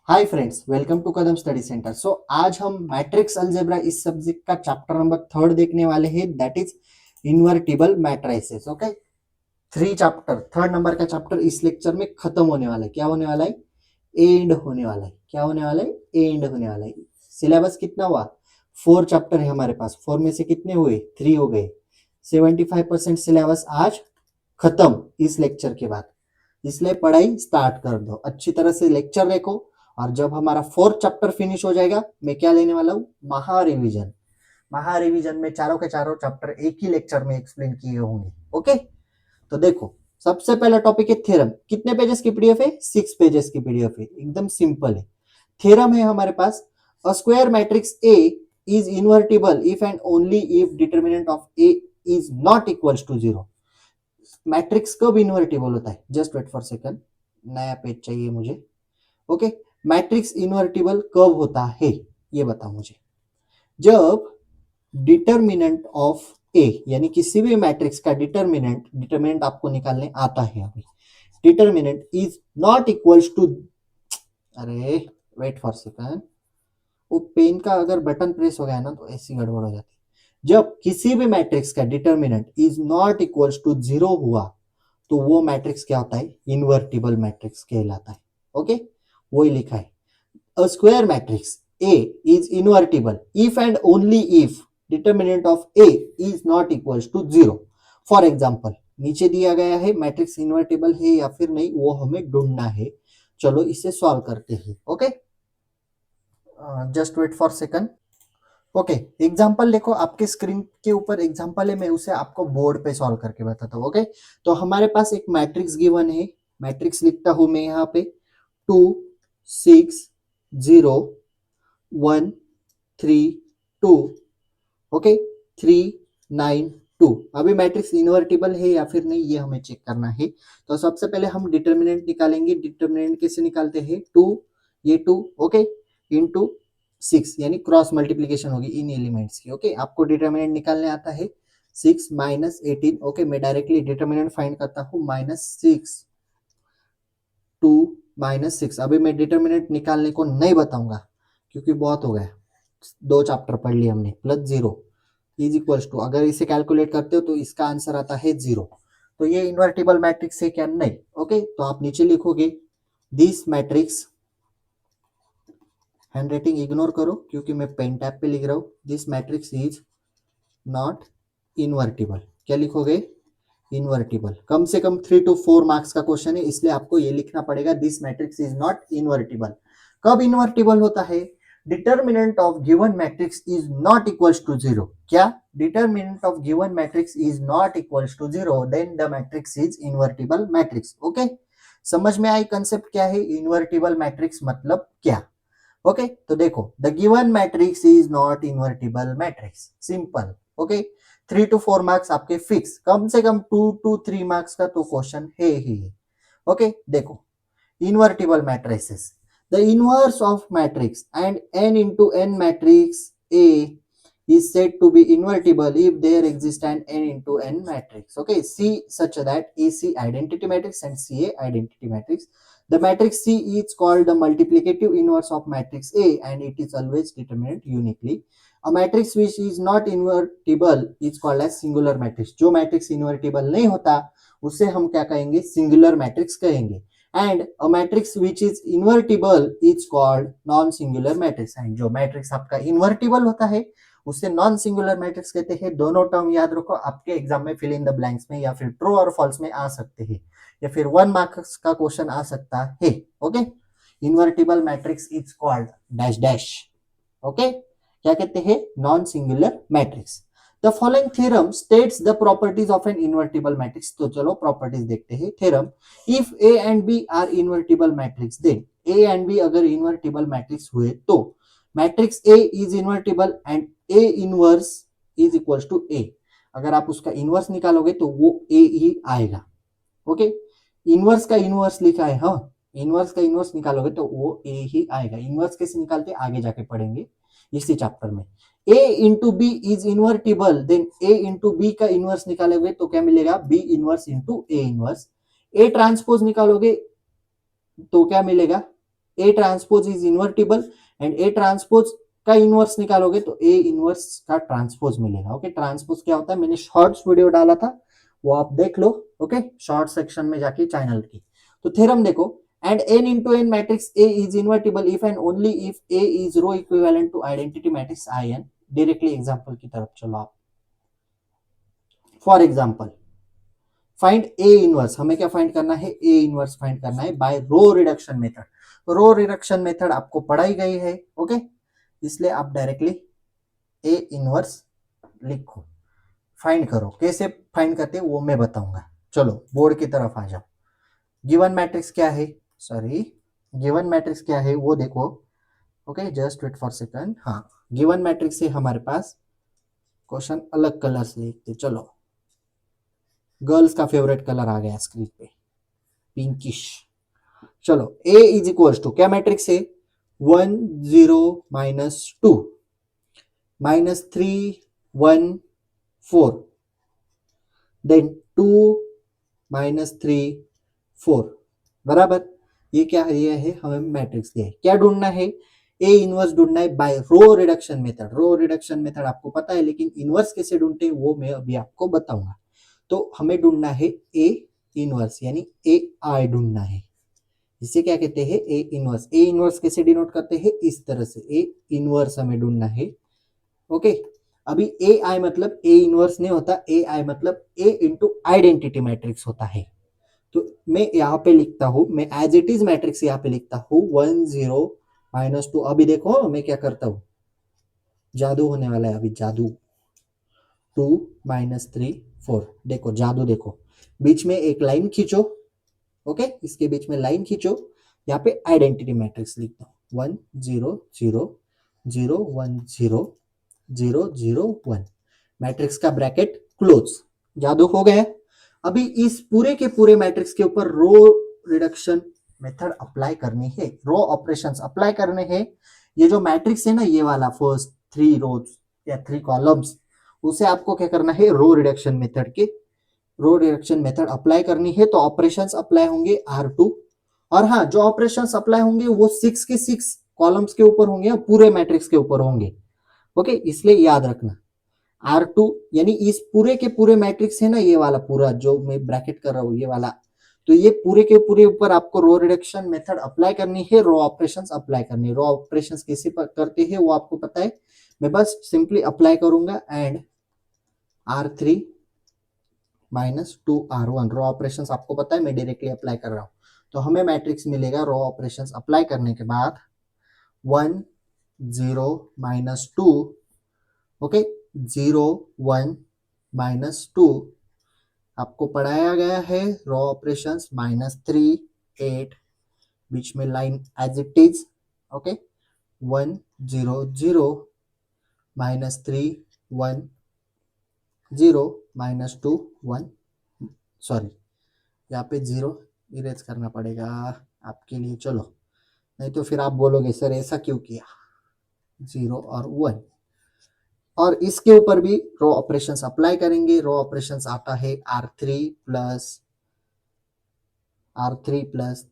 Hi friends, welcome to Kadam study centre. So आज हम matrix algebra इस सब्जेक्ट का चैप्टर नंबर 3 देखने वाले हैं, that is invertible matrices. Okay, 3 number का चैप्टर इस लेक्चर में खत्म होने वाला है। क्या होने वाला है? एंड होने वाला है। क्या होने वाला है? एंड होने वाला है। सिलेबस कितना हुआ? 4 चैप्टर है हमारे पास। 4 में से कितने हुए? 3 हो गए। 75% सिलेबस आज खत्म इस लेक्चर के बाद, इसलिए पढ़ाई स्टार्ट कर दो। अच्छी तरह से लेक्चर देखो, और जब हमारा 4th चैप्टर फिनिश हो जाएगा, मैं क्या लेने वाला हूँ? महा रिवीजन। महा रिवीजन में चारों के चारों चैप्टर एक ही लेक्चर में एक्सप्लेन किए होंगे। ओके, तो देखो, सबसे पहला टॉपिक है थ्योरम। कितने पेजेस की पीडीएफ है? 6 पेजेस की पीडीएफ है, एकदम सिंपल है। थ्योरम है हमारे पास, a square matrix A is invertible if and only if determinant of A is not equals to 0। Matrix कब इन्वर्टिबल होता है? जस्ट वेट फॉर सेकंड, नया पेज चाहिए मुझे। ओके, मैट्रिक्स इन्वर्टिबल कब होता है ये बताओ मुझे। जब डिटर्मिनेंट ऑफ ए, यानी किसी भी मैट्रिक्स का डिटर्मिनेंट आपको निकालने आता है अभी, determinant is not equals to, अरे वेट फॉर सेकंड, वो पेन का अगर बटन प्रेस हो गया ना तो ऐसी गड़बड़ हो जाती है। जब किसी भी मैट्रिक्स का determinant is not equals to 0 हुआ तो वो मैट्रिक्स क्या होता है? इन्वर्टिबल मैट्रिक्स कहलाता है। ओके, वही लिखा है, a square matrix A is invertible if and only if determinant of A is not equals to 0. For example, नीचे दिया गया है मैट्रिक्स इन्वर्टिबल है या फिर नहीं, वो हमें ढूंढना है। चलो इसे सॉल्व करते हैं। Okay, just wait for second. Okay, example देखो, आपके स्क्रीन के ऊपर एग्जांपल है, मैं उसे आपको बोर्ड पे सॉल्व करके बताता हूँ। ओके, तो हमारे पास एक मैट्रिक्स गिवन है। मैट्रिक्स लिखता हूं मैं यहाँ पे 2 6 0 1 3 2। ओके, 3 9 2। अभी मैट्रिक्स इन्वर्टिबल है या फिर नहीं ये हमें चेक करना है। तो सबसे पहले हम डिटर्मिनेंट निकालेंगे। डिटर्मिनेंट कैसे निकालते हैं? 2, ये 2, ओके, इनटू 6, यानी क्रॉस मल्टीप्लीकेशन होगी इन एलिमेंट्स की। ओके, आपको डिटर्मिनेंट निकालने आता है 6 माइनस 18। ओके, मैं डायरेक्टली डिटर्मिनेंट फाइंड करता हूँ, -6 2 -6। अभी मैं डिटर्मिनेंट निकालने को नहीं बताऊंगा क्योंकि बहुत हो गया, 2 चैप्टर पढ़ लिए हमने। +0 इज इक्वल्स टू, अगर इसे कैलकुलेट करते हो तो इसका आंसर आता है 0। तो ये इन्वर्टिबल मैट्रिक्स है क्या? नहीं। ओके, तो आप नीचे लिखोगे this matrix, handwriting ignore करो क्योंकि मैं पेन टैब पे लिख रहा हूँ। This matrix is not invertible. क्या लिखोगे? इन्वर्टिबल। कम से कम 3 to 4 मार्क्स का क्वेश्चन है, इसलिए आपको ये लिखना पड़ेगा, this matrix is not invertible. कब इन्वर्टिबल होता है? Determinant of given matrix is not equals to 0। क्या? Determinant of given matrix is not equals to 0, then the matrix is invertible matrix. Okay, समझ में आई कंसेप्ट क्या है? इन्वर्टिबल मैट्रिक्स मतलब क्या? ओके, तो देखो, the given matrix is not invertible matrix, simple. Okay, 3 to 4 marks आपके फिक्स, कम से कम 2 to 3 मार्क्स का तो क्वेश्चन है ही। ओके, देखो, invertible matrices, the inverse of matrix and n into n matrix A is said to be invertible if there exists an n into n matrix. Okay, C such that AC identity matrix and CA identity matrix. The matrix C is called the multiplicative inverse of matrix A and it is always determinant uniquely. A matrix which is not invertible is called as singular matrix. जो matrix invertible नहीं होता उसे हम क्या कहेंगे? Singular matrix कहेंगे। And a matrix which is invertible is called non-singular matrix. And जो matrix आपका इन्वर्टिबल होता है उसे नॉन सिंगुलर मैट्रिक्स कहते हैं। दोनों टर्म याद रखो, आपके एग्जाम में फिल इन द ब्लैंक्स में या फिर ट्रू और फॉल्स में आ सकते हैं, या फिर 1 मार्क्स का क्वेश्चन आ सकता है। Okay, invertible matrix is called dash dash. Okay, क्या कहते हैं? Non singular matrix. The following theorem states the properties of an invertible matrix. तो चलो प्रॉपर्टीज देखते हैं। Theorem, if A and B are invertible matrix, then A and B अगर invertible matrix हुए तो matrix A is invertible and A inverse is equals to A. अगर आप उसका इनवर्स निकालोगे तो वो ए ही आएगा। ओके, इनवर्स का इनवर्स लिखा है, हाँ, इनवर्स का इनवर्स निकालोगे तो वो ए ही आएगा। इनवर्स कैसे निकालते आगे जाके पढ़ेंगे इसी चैप्टर में। a into B is invertible, then a into B का इनवर्स निकालोगे तो क्या मिलेगा? b inverse into A inverse. a transpose निकालोगे तो क्या मिलेगा? A transpose is invertible and A transpose का इनवर्स निकालोगे तो ए इनवर्स का ट्रांसपोज मिलेगा। ओके, ट्रांसपोज क्या होता है, मैंने शॉर्ट्स वीडियो डाला था, वो आप देख लो। ओके, शॉर्ट सेक्शन में जाके चैनल की। तो थ्योरम देखो, and n into n matrix A is invertible if and only if A is row equivalent to identity matrix In। Directly example की तरफ चलो आप। For example find A inverse, हमें क्या फाइंड करना है, ए इनवर्स फाइंड करना है by row reduction method. Row reduction method आपको पढ़ाई गई है। ओके, इसलिए आप डायरेक्टली ए इनवर्स लिखो, फाइंड करो। कैसे फाइंड करते हैं वो मैं बताऊंगा। चलो बोर्ड की तरफ आ जाओ। गिवन मैट्रिक्स क्या है, सॉरी गिवन मैट्रिक्स क्या है वो देखो। Okay, just wait for second. हाँ, गिवन मैट्रिक्स है हमारे पास। क्वेश्चन अलग कलर से लिखते, चलो गर्ल्स का फेवरेट कलर आ गया स्क्रीन पे, पिंकिश। चलो ए इज इक्वल टू क्या मैट्रिक्स है, 1 0 -2 -3 1 4 देन 2 -3 4 बराबर। ये क्या है, ये है हमें मैट्रिक्स दिया है। क्या ढूंढना है, ए इनवर्स ढूंढना है by row reduction method. Row reduction method आपको पता है, लेकिन इनवर्स कैसे ढूंढते हैं वो मैं अभी आपको बताऊंगा। तो हमें ढूंढना है ए इनवर्स, यानी ए आई ढूंढना है। इसे क्या कहते हैं, ए इनवर्स। ए इनवर्स कैसे डिनोट करते हैं, इस तरह से ए इनवर्स हमें ढूंढना है। ओके, अभी ए आई मतलब ए इनवर्स नहीं होता, ए आई मतलब ए इंटू आइडेंटिटी मैट्रिक्स होता है। तो मैं यहाँ पे लिखता हूं, मैं एज इट इज मैट्रिक्स यहाँ पे लिखता हूं 1 0 -2। अभी देखो मैं क्या करता हूं, जादू होने वाला है अभी, जादू। 2 -3 4, देखो जादू देखो। बीच में एक लाइन खींचो। ओके, इसके बीच में लाइन खींचो, यहाँ पे आइडेंटिटी मैट्रिक्स लिख दो 1 0 0 0 1 0 0 0 1। मैट्रिक्स का ब्रैकेट क्लोज, जादू हो गया। अभी इस पूरे के पूरे मैट्रिक्स के ऊपर रो रिडक्शन मेथड अप्लाई करनी है, रो ऑपरेशंस अप्लाई करने हैं। ये जो मैट्रिक्स है ना, ये वाला फर्स्ट 3 रोज या 3 कॉलम्स, उसे आपको क्या करना है, रो रिडक्शन मेथड के रो रिडक्शन मेथड अप्लाई करनी है। तो ऑपरेशंस अप्लाई होंगे R2, और हाँ, जो ऑपरेशंस अप्लाई होंगे वो 6 के 6 कॉलम्स के ऊपर होंगे और पूरे मैट्रिक्स के ऊपर होंगे। ओके, इसलिए याद रखना R2 यानी इस पूरे के पूरे मैट्रिक्स है ना, ये वाला पूरा जो मैं ब्रैकेट कर रहा हूँ, ये वाला। तो ये पूरे के पूरे ऊपर आपको रो रिडक्शन मेथड अप्लाई करनी है, रो ऑपरेशंस अप्लाई करनी है। रो ऑपरेशंस कैसे करते हैं वो आपको पता है, मैं बस सिंपली अप्लाई करूंगा and R3 -2 R1। Row operations आपको पता है, मैं डायरेक्टली अप्लाई कर रहा हूँ। तो हमें मैट्रिक्स मिलेगा रो ऑपरेशंस अप्लाई करने के बाद 1 0 -2, ओके 0 1 -2 आपको पढ़ाया गया है। रो ऑपरेशंस -3 8, बीच में line as it is. Okay, 1 0 0 -3 1 0 -2 1, sorry यहाँ पे 0 इरेज करना पड़ेगा आपके लिए, चलो नहीं तो फिर आप बोलोगे सर ऐसा क्यों किया, 0 और 1। और इसके ऊपर भी रो ऑपरेशंस अप्लाई करेंगे। रो ऑपरेशंस आता है R3 प्लस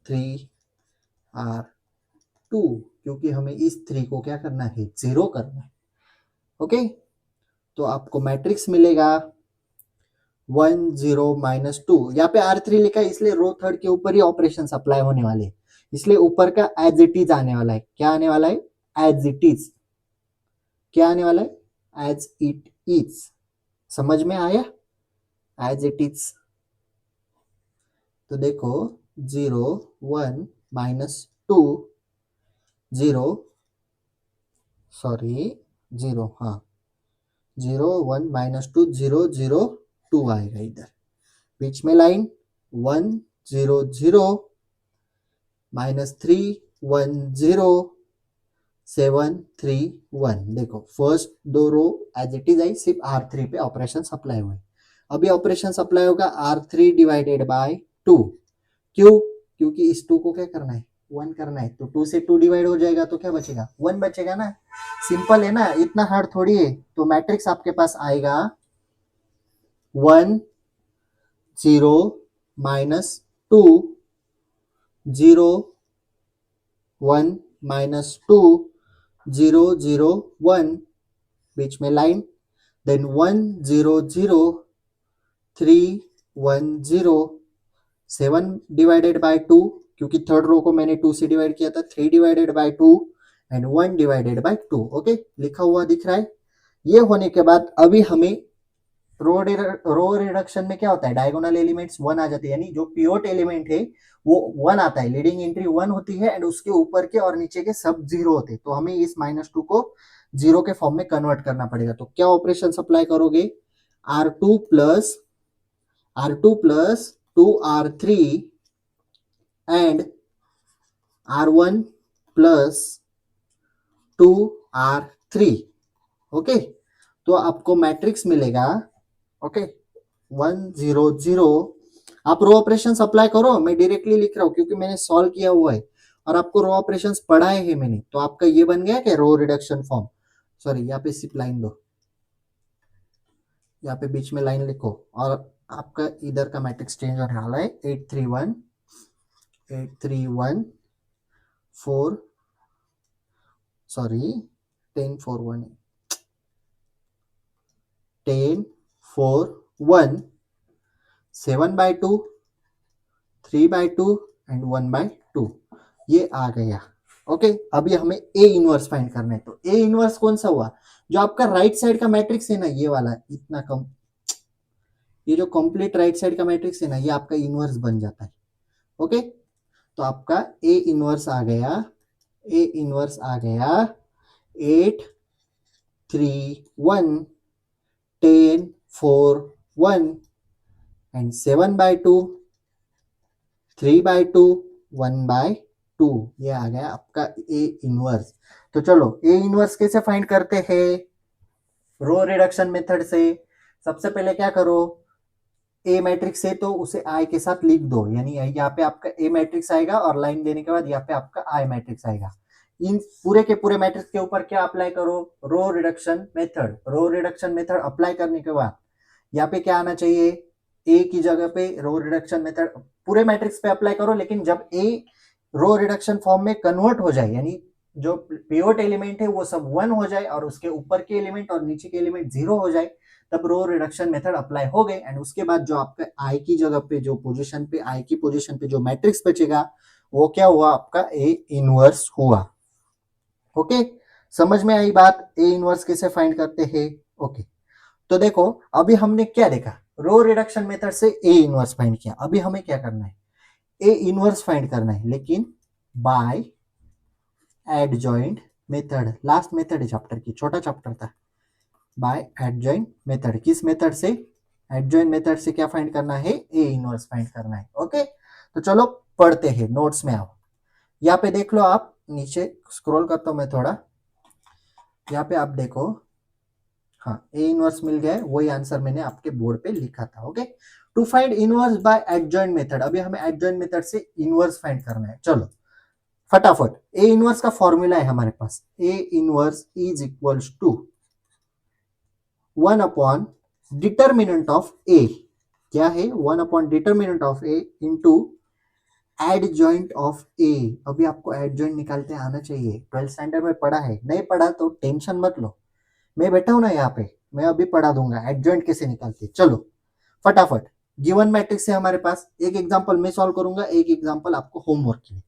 3 R2, क्योंकि हमें इस 3 को क्या करना है, 0 करना है। ओके, तो आपको मैट्रिक्स मिलेगा 1 0 -2। यहाँ पे R3 लिखा है, इसलिए रो थर्ड के ऊपर ही ऑपरेशंस अप्लाई होने वाले, इसलिए ऊपर का एज इट इज आने वाला है। क्या आने वाला है, एज इट इज। क्या आने वाला है, एज इट इज। समझ में आया, एज इट इज। तो देखो 0 1 -2 0, सॉरी 0, हाँ 0 1 -2 0 0 2 आएगा इधर। बीच में लाइन 1 0 0 -3 1 0 7 3 1। देखो first 2 row as it is आई, सिर्फ R3 पे ऑपरेशन अप्लाई हुए। अभी ऑपरेशन अप्लाई होगा R3 डिवाइडेड बाय 2। क्यों, क्योंकि इस 2 को क्या करना है, 1 करना है। तो 2 से 2 डिवाइड हो जाएगा तो क्या बचेगा, 1 बचेगा ना। सिंपल है ना, इतना हार्ड थोड़ी है। तो मैट्रिक्स आपके पास आएगा 1 0 -2 0 1 -2 0 0 1 बीच में लाइन, देन 1 0 0 3 1 0 7 डिवाइडेड बाय 2, क्योंकि थर्ड रो को मैंने 2 से डिवाइड किया था, 3 divided by 2 and 1 divided by 2। Okay, लिखा हुआ दिख रहा है। ये होने के बाद अभी हमें रो रिडक्शन में क्या होता है, डायगोनल एलिमेंट्स 1 आ जाते हैं, यानी जो पिवट एलिमेंट है वो 1 आता है, लीडिंग एंट्री 1 होती है एंड उसके ऊपर के और नीचे के सब 0 होते हैं। तो हमें इस -2 को 0 के फॉर्म में कन्वर्ट करना पड़ेगा। तो क्या ऑपरेशन अप्लाई करोगे, R2 plus 2R3 and R1 plus 2R3। Okay, तो आपको मैट्रिक्स मिलेगा। ओके, 1 0 0। आप रो ऑपरेशन अप्लाई करो, मैं डायरेक्टली लिख रहा हूं क्योंकि मैंने सॉल्व किया हुआ है और आपको रो ऑपरेशन पढ़ाए हैं मैंने। तो आपका ये बन गया कि रो रिडक्शन फॉर्म। सॉरी, यहाँ पे सिर्फ लाइन दो, यहाँ पे बीच में लाइन लिखो और आपका इधर का मैट्रिक्स चेंज होने वाला है। 8 3 1 8 3 1 4 सॉरी 10 4 1 10 4 1 7/2 3/2 एंड 1/2 ये आ गया। ओके, अभी हमें ए इनवर्स फाइंड करना है। तो ए इनवर्स कौन सा हुआ, जो आपका राइट साइड का मैट्रिक्स है ना, ये वाला इतना कम, ये जो कंप्लीट राइट साइड का मैट्रिक्स है ना, ये आपका इनवर्स बन जाता है। ओके, तो आपका ए इनवर्स आ गया, ए इनवर्स आ गया 8 3 1 10 4 1 एंड 7/2 3/2 1/2। ये आ गया आपका ए इनवर्स। तो चलो ए इनवर्स कैसे फाइंड करते हैं, रो रिडक्शन मेथड से। सबसे पहले क्या करो, ए मैट्रिक्स है तो उसे आई के साथ लिख दो, यानी यहाँ पे आपका ए मैट्रिक्स आएगा और लाइन देने के बाद यहाँ पे आपका आई मैट्रिक्स आएगा। इन पूरे के पूरे मैट्रिक्स के ऊपर क्या अप्लाई करो, row reduction method. Row reduction method apply करने के बाद यहाँ पे क्या आना चाहिए, ए की जगह पे रो रिडक्शन मेथड पूरे मैट्रिक्स पे अप्लाई करो, लेकिन जब ए रो रिडक्शन फॉर्म में कन्वर्ट हो जाए, यानी जो पिवट एलिमेंट है वो सब 1 हो जाए और उसके ऊपर के एलिमेंट और नीचे के एलिमेंट 0 हो जाए, तब रो रिडक्शन मेथड अप्लाई हो गए। एंड उसके बाद जो आपका आई की जगह पे जो पोजीशन पे आई की पोजीशन पे जो मैट्रिक्स बचेगा वो क्या हुआ, आपका ए इनवर्स हुआ। ओके, समझ में आई बात, ए इनवर्स कैसे फाइंड करते हैं। ओके, तो देखो अभी हमने क्या देखा, रो रिडक्शन मेथड से ए इनवर्स फाइंड किया। अभी हमें क्या करना है, ए इनवर्स फाइंड करना है, लेकिन by adjoint method. Last method है चैप्टर की, छोटा चैप्टर था। बाय एडजॉइंट मेथड, किस मेथड से, एडजॉइंट मेथड से क्या फाइंड करना है, ए इनवर्स फाइंड करना है। ओके, तो चलो पढ़ते हैं, नोट्स में आओ। यहाँ पे देख लो, आप नीचे स्क्रॉल करता हूं मैं थोड़ा, यहाँ पे आप देखो, हाँ ए इनवर्स मिल गया है, वही आंसर मैंने आपके बोर्ड पे लिखा था। Okay, to find inverse by adjoint method, अभी हमें एडजॉइंट मेथड से इनवर्स फाइंड करना है। चलो फटाफट, ए इनवर्स का फॉर्मूला है हमारे पास, A inverse is equals to 1 upon determinant of A, क्या है 1 upon determinant of A into adjoint of A. अभी आपको एडजॉइंट निकालते आना चाहिए, 12th स्टैंडर्ड में पढ़ा है, नहीं पढ़ा तो टेंशन मत लो, मैं बैठा हूं ना यहाँ पे, मैं अभी पढ़ा दूंगा एडजॉइंट कैसे निकालते। चलो फटाफट, गिवन मैट्रिक्स है हमारे पास, एक एग्जांपल मैं सॉल्व करूंगा, एक एग्जांपल आपको होमवर्क के लिए।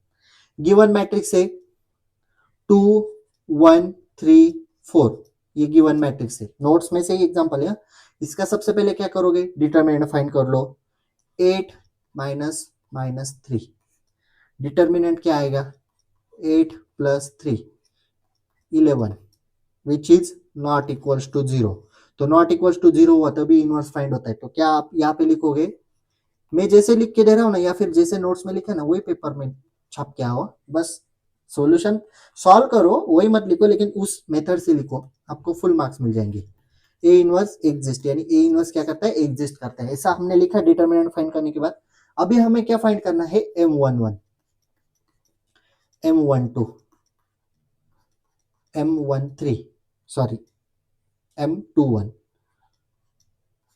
गिवन मैट्रिक्स है 2 1 3 4, ये गिवन मैट्रिक्स है, नोट्स में से ही एग्जांपल है। इसका सबसे पहले क्या करोगे, डिटरमिनेंट फाइंड कर लो, 8 -3, डिटरमिनेंट क्या आएगा, 8 + 3 11 which is not equals to 0। तो नॉट इक्वल्स टू 0 हुआ तभी इनवर्स फाइंड होता है। तो क्या आप यहाँ पे लिखोगे, मैं जैसे लिख के दे रहा हूँ ना, या फिर जैसे नोट्स में लिखा ना वही पेपर में छाप के आओ, बस सॉल्यूशन सॉल्व करो, वही मत लिखो, लेकिन उस मेथड से लिखो, आपको फुल मार्क्स मिल जाएंगे। ए इनवर्स एग्जिस्ट, यानी ए इनवर्स क्या करता है, एग्जिस्ट करता है, ऐसा हमने लिखा डिटरमिनेंट फाइंड करने के बाद। अभी हमें क्या फाइंड करना है, M11 M12 M13 sorry M21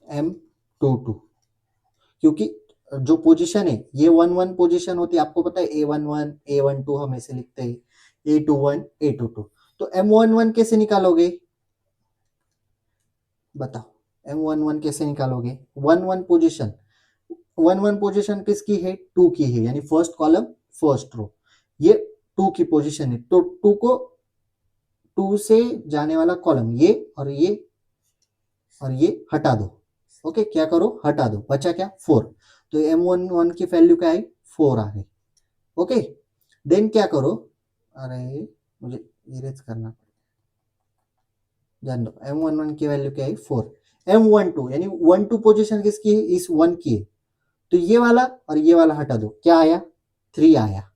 M22, क्योंकि जो पोजीशन है ये 1 1 पोजीशन होती है, आपको पता है A11 A12 हम ऐसे लिखते हैं, A21 A22। तो M11 कैसे निकालोगे बताओ, M11 कैसे निकालोगे? 1 1 पोजीशन किसकी है? 2 की है, यानी फर्स्ट कॉलम फर्स्ट रो, ये 2 की पोजीशन है, तो 2 को 2 से जाने वाला कॉलम ये और ये हटा दो। ओके, क्या करो? हटा दो, बचा क्या? 4। तो M11 की वैल्यू क्या है? 4 आ गई। ओके, देन क्या करो? अरे मुझे इरेज करना, जान दो। M11 की वैल्यू क्या है? 4। M12 यानी 1 2 पोजीशन किसकी है? इस 1 की है, तो ये वाला और ये वाला हटा दो, क्या आया? 3 आया,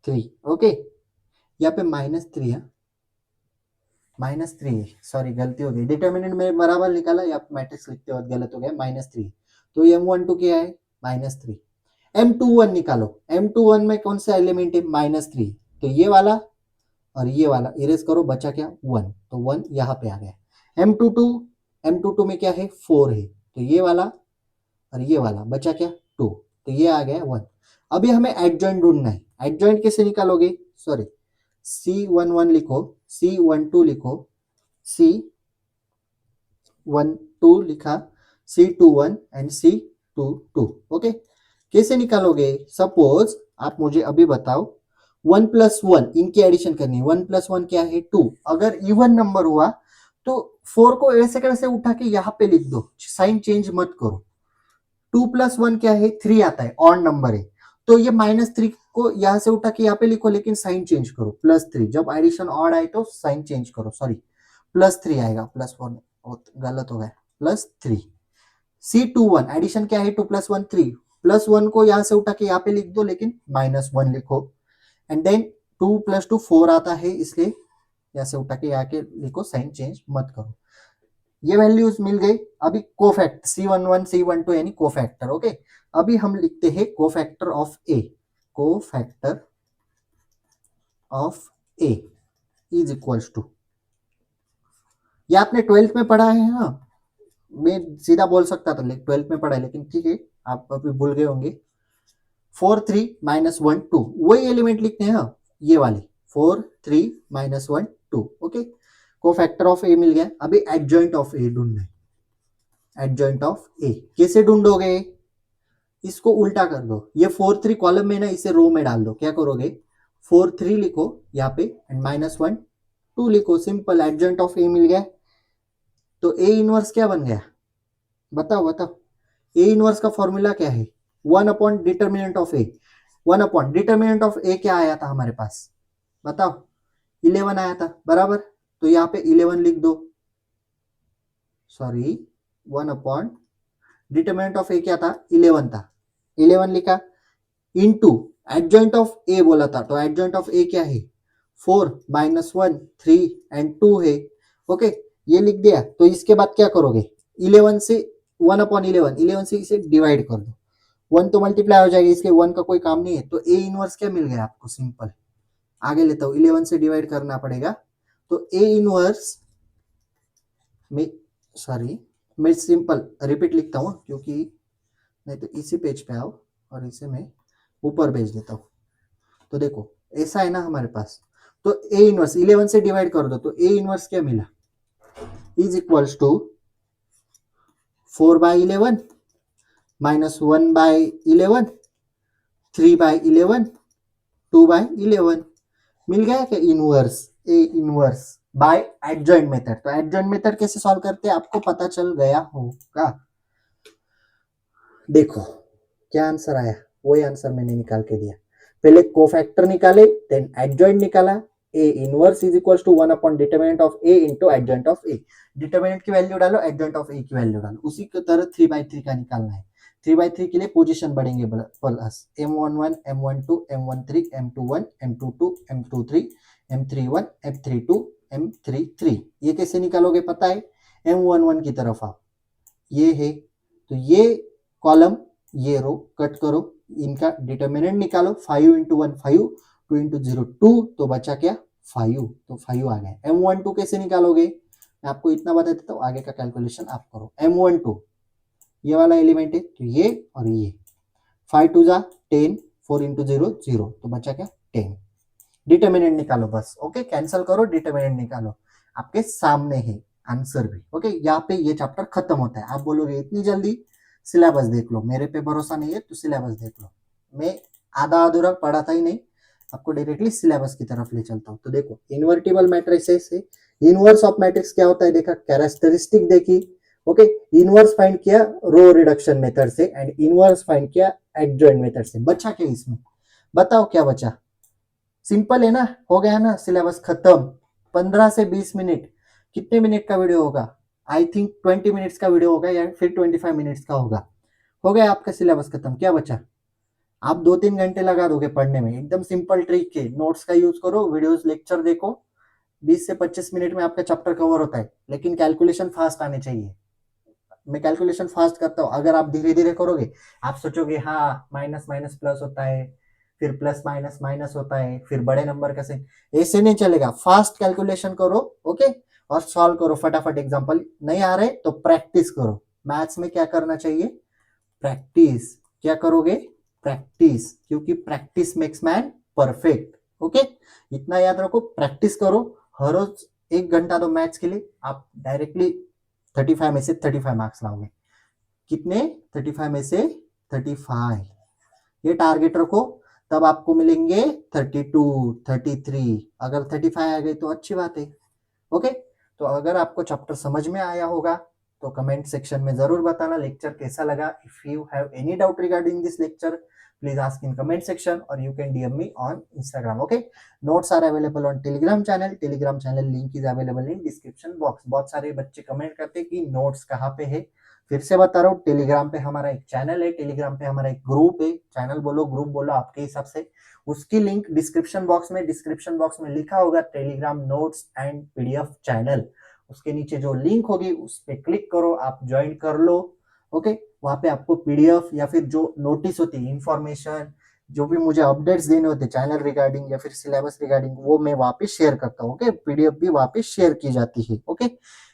3। ओके, यहाँ पे -3 है, -3 है, सॉरी गलती हो गई, डिटर्मिनेंट में बराबर निकाला, या मैट्रिक्स लिखते वक्त गलत हो गया, -3। तो M12 क्या है? -3। M21 निकालो, M21 में कौन सा एलिमेंट है? -3, तो ये वाला और ये वाला इरेज करो, बचा क्या? 1, तो 1 यहाँ पे आ गया। M22 में क्या है? 4 है, तो ये वाला और ये वाला बचा क्या? 2, तो ये आ गया 1। अभी हमें एडजॉइंट ढूंढना है। एडजॉइंट कैसे निकालोगे? सॉरी, C11 लिखो, C12 लिखो, C12 लिखा, C21 एंड C22। ओके, कैसे निकालोगे? सपोज आप मुझे अभी बताओ, 1+1 इनकी एडिशन करनी है। 1+1 क्या है? 2। अगर इवन नंबर हुआ तो 4 को ऐसे कैसे उठा के यहाँ पे लिख दो, साइन चेंज मत करो। 2+1 क्या है? 3 आता है, ऑड नंबर है, तो ये -3 को यहाँ से उठा के यहाँ पे लिखो, लेकिन साइन चेंज करो, +3। जब एडिशन ऑड आए तो साइन चेंज करो, सॉरी +3 आएगा, +4 गलत हो गया, +3। C21 एडिशन क्या है? 2+1 3, +1 को यहाँ से उठा के यहाँ पे लिख दो, लेकिन -1 लिखो, एंड देन 2+2 4 आता है, इसलिए यहाँ से उठा के यहाँ के लिखो, साइन चेंज मत करो। ये वैल्यूज मिल गई। अभी कोफैक्टर C11 C12 यानी कोफैक्टर। ओके, अभी हम लिखते हैं cofactor of A. Cofactor of A is equals to, ये आपने 12th में पढ़ा है। हाँ, मैं सीधा बोल सकता था, 12th में पढ़ा है, लेकिन ठीक है, आप अभी भूल गए होंगे। 4 3 -1 2, वही एलिमेंट लिखते हैं। हाँ, ये वाले 4 3 -1 2। ओके, कोफैक्टर ऑफ ए मिल गया। अभी एडजॉइंट ऑफ ए ढूंढना है। एडजॉइंट ऑफ ए कैसे ढूंढोगे? इसको उल्टा कर दो, ये 4 3 कॉलम में ना, इसे रो में डाल दो। क्या करोगे? 4 3 लिखो यहाँ पे, एंड -1 2 लिखो, सिंपल, एडजॉइंट ऑफ ए मिल गया। तो ए इनवर्स क्या बन गया? बताओ बताओ, ए इनवर्स का फॉर्मूला क्या है? 1 determinant of A. 1 determinant of A क्या आया था हमारे पास? बताओ, 11 आया था, बराबर, तो यहाँ पे 11 लिख दो। सॉरी, 1 डिटर्मिनेंट ऑफ ए क्या था? 11 था, 11 लिखा, इनटू एडजॉइंट ऑफ ए बोला था, तो एडजॉइंट ऑफ ए क्या है? 4 -1 3 एंड 2 है। ओके, ये लिख दिया। तो इसके बाद क्या करोगे? 11 से 1/11, 11 से इसे डिवाइड कर दो, 1 तो मल्टीप्लाई हो जाएगा, इसलिए 1 का कोई काम नहीं है। तो ए इनवर्स क्या मिल गया आपको? सिंपल, आगे लेता हूँ, 11 से डिवाइड करना पड़ेगा, तो ए इनवर्स में, सॉरी मैं सिंपल रिपीट लिखता हूँ, क्योंकि नहीं तो इसी पेज पे आओ और इसे मैं ऊपर भेज देता हूँ। तो देखो, ऐसा है ना हमारे पास, तो ए इनवर्स 11 से डिवाइड कर दो, तो ए इनवर्स क्या मिला? इज इक्वल्स टू 4/11 -1/11 3/11 2/11 मिल गया क्या? Inverse, A inverse by adjoint method. तो एडजॉइंट मेथड कैसे सॉल्व करते हैं आपको पता चल गया होगा। देखो क्या आंसर आया, वही आंसर मैंने निकाल के दिया। पहले कोफैक्टर निकाले, देन एडजॉइंट निकाला। A inverse is equals to 1 determinant of A into adjoint of A. Determinant की वैल्यू डालो, एडजॉइंट ऑफ ए की वैल्यू डालो, उसी की तरह 3/3 का निकालना है। 3/3 के लिए पोजीशन बढ़ेंगे plus, M11 M12 M13 M21 M22 M23 M31 M32 M33। ये कैसे निकालोगे पता है? M11 की तरफ आओ, ये है, तो ये कॉलम ये रो कट करो, इनका डिटर्मिनेंट निकालो, 5 × 1 5, 2 × 0 2, तो बचा क्या? 5, तो 5 आ गया। M12 कैसे निकालोगे? मैं आपको इतना बता देता हूँ, आगे का कैलकुलेशन आप करो। M12 ये वाला एलिमेंट है, तो ये और ये, 5 2 10, 4 × 0 0, तो बचा क्या? 10। डिटर्मिनेंट निकालो बस, ओके, कैंसिल करो, डिटर्मिनेंट निकालो, आपके सामने है आंसर भी, ओके। यहाँ पे ये चैप्टर खत्म होता है। आप बोलोगे इतनी जल्दी, सिलेबस देख लो, मेरे पे भरोसा नहीं है तो सिलेबस देख लो, मैं आधा अधूरा पढ़ाता ही नहीं, आपको डायरेक्टली सिलेबस की तरफ ले चलता हूँ। तो देखो इन्वर्टिबल मैट्रिसेस है, इनवर्स ऑफ मैट्रिक्स क्या होता है देखा, कैरेक्टरिस्टिक देखी, ओके। इनवर्स फाइंड किया रो रिडक्शन मेथड से एंड इनवर्स फाइंड किया एडजॉइंट मेथड से। बचा क्या इसमें, बताओ क्या बचा, सिंपल है ना, हो गया ना, सिलेबस खत्म। 15 से 20 मिनट, कितने मिनट का वीडियो होगा, आई थिंक 20 मिनट्स का वीडियो होगा या फिर 25 मिनट्स का होगा, हो गया आपका सिलेबस खत्म। क्या बचा, आप 2-3 घंटे लगा दोगे पढ़ने में, एकदम सिंपल ट्रिक है, नोट्स का यूज करो, वीडियोस लेक्चर देखो, 20 से 25 मिनट में आपका चैप्टर कवर होता है। लेकिन कैलकुलेशन फास्ट आने चाहिए, मैं कैलकुलेशन फास्ट करता हूँ, अगर आप धीरे धीरे करोगे, आप सोचोगे हाँ माइनस माइनस प्लस होता है, फिर प्लस माइनस माइनस होता है, फिर बड़े नंबर का से, ऐसे नहीं चलेगा, फास्ट कैलकुलेशन करो, ओके, और सॉल्व करो फटाफट। एग्जांपल नहीं आ रहे तो प्रैक्टिस करो, मैथ्स में क्या करना चाहिए, प्रैक्टिस, क्या करोगे, प्रैक्टिस, क्योंकि practice makes man perfect, okay. इतना याद रखो, प्रैक्टिस करो, हर रोज 1 घंटा दो मैथ्स के लिए, आप डायरेक्टली 35 में से 35 मार्क्स लाओगे। कितने, 35 में से 35, ये टारगेट रखो, तब आपको मिलेंगे 32, 33। अगर 35 आ गए तो अच्छी बात है, ओके। तो अगर आपको चैप्टर समझ में आया होगा तो कमेंट सेक्शन में जरूर बताना लेक्चर कैसा लगा। If you have any doubt regarding this lecture, please ask in comment section और you can DM me on Instagram, okay? Notes are available on Telegram channel link is available in description box। बहुत सारे बच्चे comment करते हैं कि notes कहाँ पे है, फिर से बता रहा हूँ, टेलीग्राम पे हमारा एक चैनल है, टेलीग्राम पे हमारा एक ग्रुप है, चैनल बोलो ग्रुप बोलो आपके हिसाब से, उसकी लिंक डिस्क्रिप्शन बॉक्स में लिखा होगा Telegram notes and PDF channel, उसके नीचे जो लिंक होगी उस पर क्लिक करो, आप ज्वाइन कर लो, ओके। वहां पे आपको PDF या फिर जो नोटिस होती है, इंफॉर्मेशन, जो भी मुझे अपडेट्स देने होते हैं चैनल रिगार्डिंग या फिर सिलेबस रिगार्डिंग, वो मैं वहां पे शेयर करता हूँ, ओके। PDF भी वहां पे शेयर की जाती है, okay.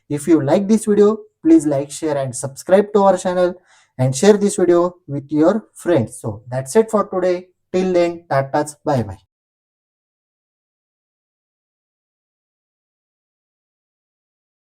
If you like this video, please like, share and subscribe to our channel and share this video with your friends. So that's it for today. Till then, tatas, bye bye.